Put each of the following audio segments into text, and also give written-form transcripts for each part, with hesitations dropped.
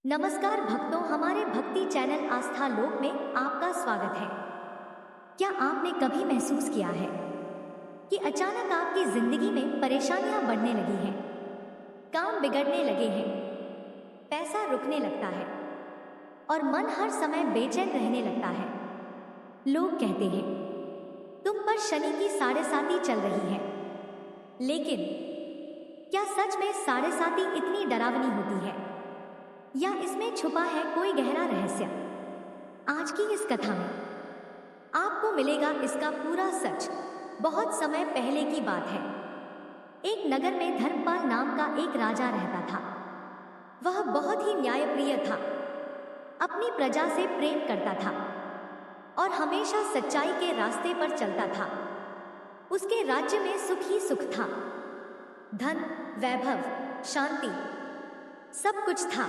नमस्कार भक्तों, हमारे भक्ति चैनल आस्था लोक में आपका स्वागत है। क्या आपने कभी महसूस किया है कि अचानक आपकी जिंदगी में परेशानियां बढ़ने लगी हैं, काम बिगड़ने लगे हैं, पैसा रुकने लगता है और मन हर समय बेचैन रहने लगता है। लोग कहते हैं तुम पर शनि की साढ़ेसाती चल रही है, लेकिन क्या सच में साढ़ेसाती इतनी डरावनी होती है या इसमें छुपा है कोई गहरा रहस्य? आज की इस कथा में आपको मिलेगा इसका पूरा सच। बहुत समय पहले की बात है। एक नगर में धर्मपाल नाम का एक राजा रहता था। वह बहुत ही न्यायप्रिय था, अपनी प्रजा से प्रेम करता था और हमेशा सच्चाई के रास्ते पर चलता था। उसके राज्य में सुख ही सुख था, धन, वैभव, शांति, सब कुछ था।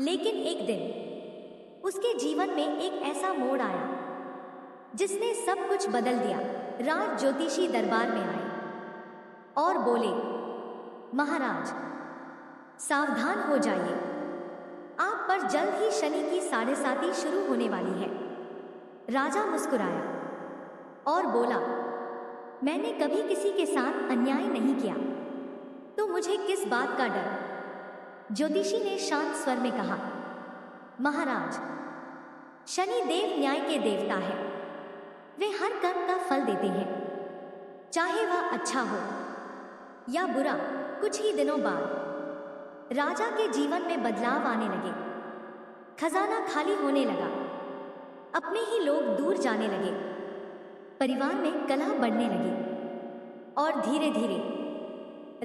लेकिन एक दिन उसके जीवन में एक ऐसा मोड़ आया जिसने सब कुछ बदल दिया। राज ज्योतिषी दरबार में आए और बोले, महाराज सावधान हो जाइए, आप पर जल्द ही शनि की साढ़ेसाती शुरू होने वाली है। राजा मुस्कुराया और बोला, मैंने कभी किसी के साथ अन्याय नहीं किया, तो मुझे किस बात का डर? ज्योतिषी ने शांत स्वर में कहा, महाराज शनि देव न्याय के देवता है। वे हर कर्म का फल देते हैं, चाहे वह अच्छा हो या बुरा। कुछ ही दिनों बाद राजा के जीवन में बदलाव आने लगे। खजाना खाली होने लगा, अपने ही लोग दूर जाने लगे, परिवार में कलह बढ़ने लगी और धीरे धीरे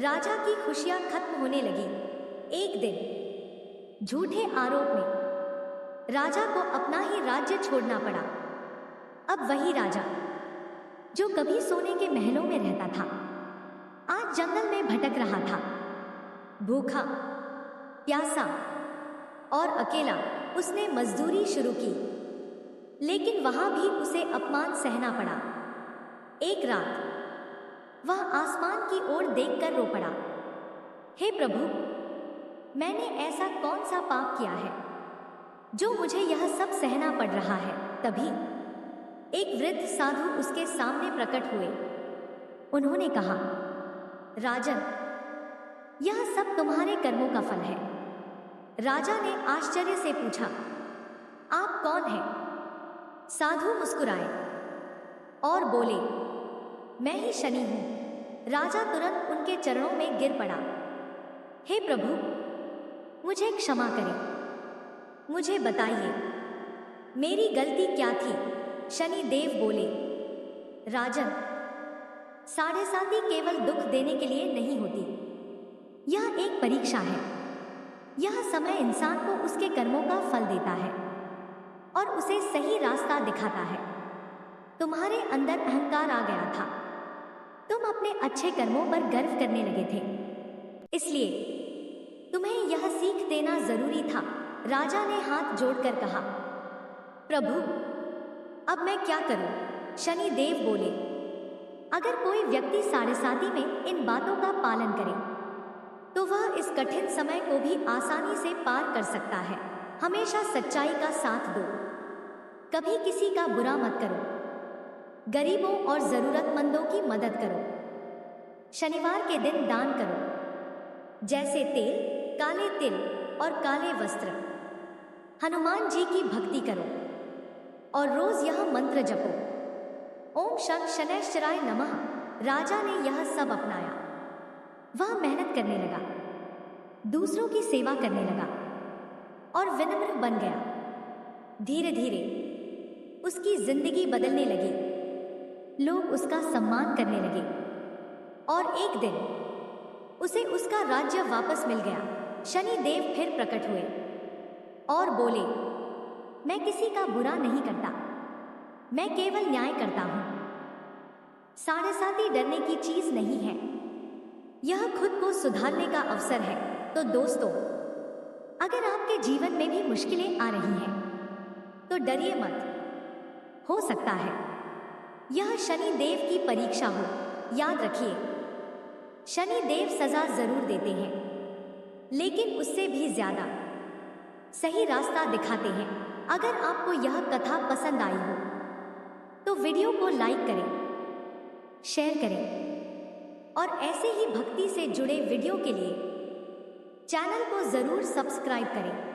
राजा की खुशियां खत्म होने लगी। एक दिन झूठे आरोप में राजा को अपना ही राज्य छोड़ना पड़ा। अब वही राजा जो कभी सोने के महलों में रहता था, आज जंगल में भटक रहा था, भूखा, प्यासा और अकेला। उसने मजदूरी शुरू की, लेकिन वहां भी उसे अपमान सहना पड़ा। एक रात वह आसमान की ओर देखकर रो पड़ा, हे प्रभु, मैंने ऐसा कौन सा पाप किया है जो मुझे यह सब सहना पड़ रहा है? तभी एक वृद्ध साधु उसके सामने प्रकट हुए। उन्होंने कहा, राजन, यह सब तुम्हारे कर्मों का फल है। राजा ने आश्चर्य से पूछा, आप कौन हैं? साधु मुस्कुराए और बोले, मैं ही शनि हूं। राजा तुरंत उनके चरणों में गिर पड़ा, हे प्रभु, मुझे क्षमा करें, मुझे बताइए मेरी गलती क्या थी? शनि देव बोले, राजन, साढ़ेसाती केवल दुख देने के लिए नहीं होती, यह एक परीक्षा है। यह समय इंसान को उसके कर्मों का फल देता है और उसे सही रास्ता दिखाता है। तुम्हारे अंदर अहंकार आ गया था, तुम अपने अच्छे कर्मों पर गर्व करने लगे थे, इसलिए तुम्हें यह सीख देना जरूरी था। राजा ने हाथ जोड़कर कहा, प्रभु, अब मैं क्या करूं? शनि देव बोले, अगर कोई व्यक्ति साढ़ेसाती में इन बातों का पालन करे तो वह इस कठिन समय को भी आसानी से पार कर सकता है। हमेशा सच्चाई का साथ दो, कभी किसी का बुरा मत करो, गरीबों और जरूरतमंदों की मदद करो, शनिवार के दिन दान करो, जैसे तेल, काले तिल और काले वस्त्र। हनुमान जी की भक्ति करो और रोज यह मंत्र जपो, ओम शं शनैश्चराय नमः। राजा ने यह सब अपनाया। वह मेहनत करने लगा, दूसरों की सेवा करने लगा और विनम्र बन गया। धीरे धीरे उसकी जिंदगी बदलने लगी, लोग उसका सम्मान करने लगे और एक दिन उसे उसका राज्य वापस मिल गया। शनि देव फिर प्रकट हुए और बोले, मैं किसी का बुरा नहीं करता, मैं केवल न्याय करता हूं। साढ़ेसाती डरने की चीज नहीं है, यह खुद को सुधारने का अवसर है। तो दोस्तों, अगर आपके जीवन में भी मुश्किलें आ रही हैं तो डरिए मत, हो सकता है यह शनि देव की परीक्षा हो। याद रखिए, शनि देव सजा जरूर देते हैं, लेकिन उससे भी ज्यादा सही रास्ता दिखाते हैं। अगर आपको यह कथा पसंद आई हो तो वीडियो को लाइक करें, शेयर करें और ऐसे ही भक्ति से जुड़े वीडियो के लिए चैनल को जरूर सब्सक्राइब करें।